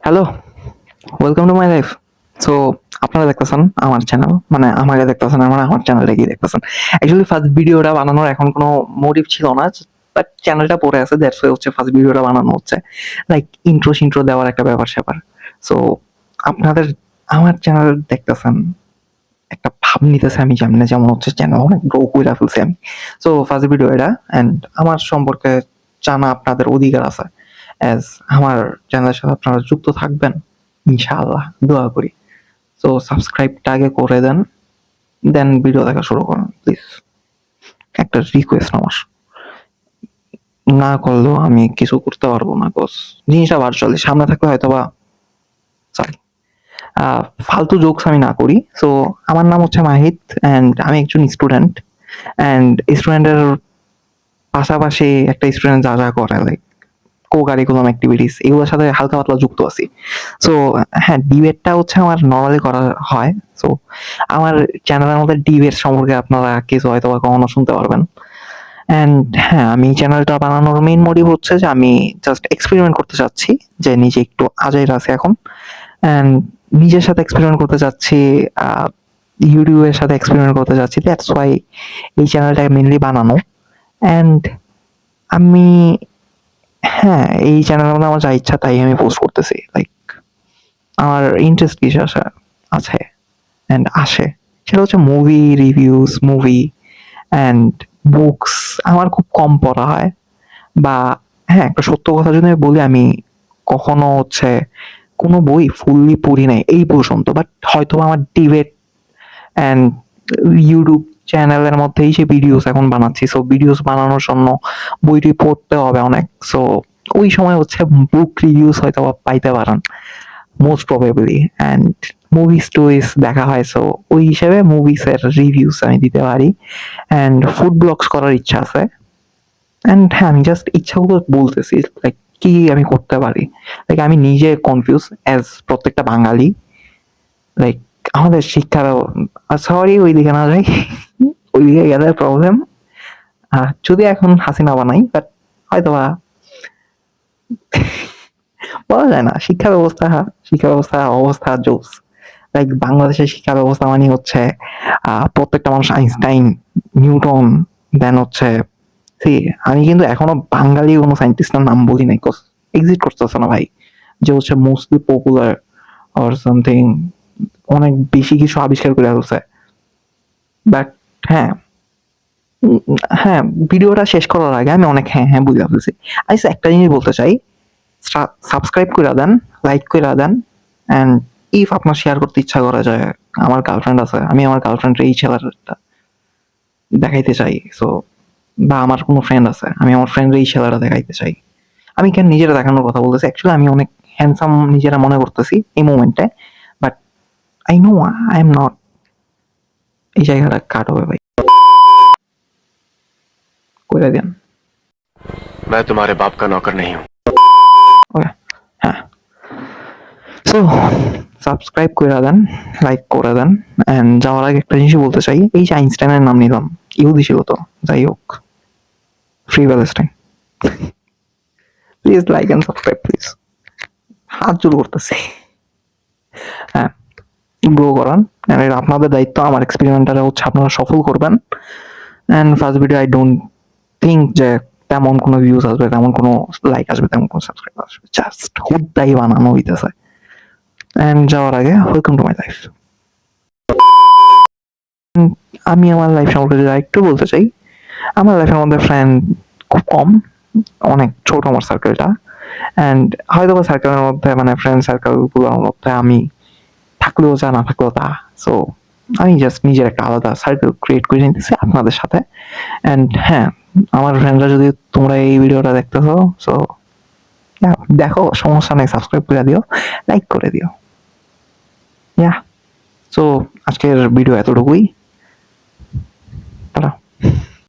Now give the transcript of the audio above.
Hello, welcome to my life. So আপনারা দেখতেছেন আমার চ্যানেল, মানে আমাকে দেখতেছেন, মানে আমার চ্যানেলটা কি দেখতেছেন। অ্যাকচুয়ালি ফার্স্ট ভিডিওটা বানানোর এখন কোনো মোটিভ ছিল না, বাট চ্যানেলটা পড়ে আছে, দ্যাটস ওয়াই হচ্ছে ফার্স্ট ভিডিওটা বানানো হচ্ছে, লাইক ইন্ট্রো দেওয়ার একটা ব্যাপার স্যাপার। সো আপনাদের আমার চ্যানেল দেখতেছেন, একটা ভাব নিতেছে আমি যেমন যেমন হচ্ছে চ্যানেল অনেক গ্রো করে ফেলছি আমি। সো ফার্স্ট ভিডিও এটা, অ্যান্ড আমার সম্পর্কে জানা আপনাদের অধিকার আছে, অ্যাজ আমার চ্যানেলের সাথে আপনারা যুক্ত থাকবেন ইনশাআল্লাহ, দোয়া করি। সো সাবস্ক্রাইবটা আগে করে দেন, দেন ভিডিও দেখা শুরু করুন প্লিজ। একটা রিকোয়েস্ট আমার, না করলেও আমি কিছু করতে পারবো না, বস জিনিসটা ভার্চুয়ালি সামনে থাকলে হয়তো বা সরি, ফালতু জোকস আমি না করি। সো আমার নাম হচ্ছে মাহিত, অ্যান্ড আমি একজন স্টুডেন্ট, অ্যান্ড স্টুডেন্টের পাশাপাশি একটা স্টুডেন্ট যা যা করে, লাইক কো কারিকুলাম অ্যাক্টিভিটিস, এগুলোর সাথে হালকা পাতলা যুক্ত আছি। সো হ্যাঁ, ডিবেটটা হচ্ছে আমার নর্মালি করা হয়। সো আমার চ্যানেলের মধ্যে ডিবেট সম্পর্কে আপনারা কিছু হয়তো বা কখনো শুনতে পারবেন। অ্যান্ড হ্যাঁ, আমি চ্যানেলটা বানানোর মেইন মোটিভ হচ্ছে যে আমি জাস্ট এক্সপেরিমেন্ট করতে চাচ্ছি, যে নিজে একটু আজাইর আছে এখন, অ্যান্ড নিজের সাথে এক্সপেরিমেন্ট করতে চাচ্ছি, ইউটিউবের সাথে এক্সপেরিমেন্ট করতে চাচ্ছি, দ্যাটস ওয়াই এই চ্যানেলটা মেইনলি বানানো। অ্যান্ড আমি হ্যাঁ, এই চ্যানেলের মধ্যে আমার যা ইচ্ছা তাই আমি পোস্ট করতেছি, লাইক আমার ইন্টারেস্ট কিছু আছে অ্যান্ড আসে, সেটা হচ্ছে movie reviews, movie and books. আমার খুব কম পড়া হয়, বা হ্যাঁ, একটা সত্য কথা যদি আমি বলি, আমি কখনো হচ্ছে কোনো বই ফুললি পড়ি নাই এই পর্যন্ত, বাট হয়তো আমার ডিবেট অ্যান্ড ইউটিউব চ্যানেলের মধ্যেই যে ভিডিওস এখন বানাচ্ছি, সো ভিডিওস বানানোর জন্য বইটি পড়তে হবে অনেক। সো ওই সময় হচ্ছে বুক রিভিউস হয়তো বা পাইতে পারেন মোস্ট প্রবাবলি, অ্যান্ড মুভিস টুইস দেখা হয়, সো ওই হিসেবে মুভিস এর রিভিউস আমি দিতে পারি। অ্যান্ড ফুড ব্লগস করার ইচ্ছা আছে, অ্যান্ড হ্যাঁ, আমি জাস্ট ইচ্ছাগুলো বলতেছি, লাইক কি আমি করতে পারি। লাইক আমি নিজে কনফিউজ অ্যাজ প্রত্যেকটা বাঙালি, লাইক আমাদের শিক্ষা সরি ওইদিকে না যাই, ওইদিকে গেলে প্রবলেম। যদি এখন হাসিনা বানাই, বাট হয়তো বা বলা যায় না। শিক্ষা ব্যবস্থা অবস্থা জোস, লাইক বাংলাদেশের শিক্ষা ব্যবস্থা মানে হচ্ছে প্রত্যেকটা মানুষ আইনস্টাইন, নিউটন, দেন হচ্ছে সি, আমি কিন্তু এখনো বাঙালি কোনো সাইন্টিস্টের নাম বলি নাই, এক্সিট করতেছে না ভাই, যে হচ্ছে মোস্টলি পপুলার অর সামথিং, অনেক বেশি কিছু আবিষ্কার করে ফেলছে। বাট হ্যাঁ, হ্যাঁ, ভিডিওটা শেষ করার আগে আমি অনেক হ্যাঁ হ্যাঁ বুঝে ফেলছি। আচ্ছা, একটা জিনিস বলতে চাই, সাবস্ক্রাইব করে দেন, লাইক করে দেন, অ্যান্ড ইফ আপনার শেয়ার করতে ইচ্ছা করা যায়, আমার গার্লফ্রেন্ড আছে, আমি আমার গার্লফ্রেন্ডের এই ছেলেটা দেখাইতে চাই, সো বা আমার কোনো ফ্রেন্ড আছে, আমি আমার ফ্রেন্ডের এই ছেলেটা দেখাইতে চাই। আমি কেন নিজেরা দেখানোর কথা বলতেছি, অ্যাকচুয়ালি আমি অনেক হ্যান্ডসাম নিজেরা মনে করতেছি এই মোমেন্টে, but I know I am not. এই জায়গাটা কাট হবে ভাই, করে দেন। मैं तुम्हारे बाप का नौकर नहीं हूँ। ওকে, হ্যাঁ। সো সাবস্ক্রাইব করে দেন, লাইক করে দেন, অ্যান্ড যাওয়ার আগে একটা জিনিস বলতে চাই, এই যে আইনস্টাইনের নাম নিলাম, ইহুদি ছিল তো, যাই হোক, free Palestine. Please like and subscribe please, হাত জোর করতেছি। হ্যাঁ, গ্রো করান, এটা আপনাদের দায়িত্ব। আমার এক্সপেরিমেন্টটা হচ্ছে আপনারা সফল করবেন। And first video I don't think যে তেমন কোনো ভিউজ আসবে, তেমন কোনো লাইক আসবে, তেমন কোনো সাবস্ক্রাইব আসবে, জাস্ট হুদ্দাই বানানো হইতেছে। অ্যান্ড যাওয়ার আগে ওয়েলকাম টু মাই লাইফ। আমি আমার লাইফ সম্পর্কে যদি একটু বলতে চাই, আমার লাইফের মধ্যে ফ্রেন্ড খুব কম, অনেক ছোট আমার সার্কেলটা, অ্যান্ড হয়তো বা সার্কেলের মধ্যে মানে ফ্রেন্ড সার্কেলগুলোর মধ্যে আমি থাকলেও যা, না থাকলেও তা। সো আমি জাস্ট নিজের একটা আলাদা সার্কেল ক্রিয়েট করে নিতেছি আপনাদের সাথে। অ্যান্ড হ্যাঁ, আমার ফ্রেন্ডরা যদি তোমরা এই ভিডিওটা দেখতেছো, সো দেখো, সমস্যা নেই, সাবস্ক্রাইব করে দিও, লাইক করে দিও। ইয়া, সো আজকের ভিডিও এতটুকুই। টাটা।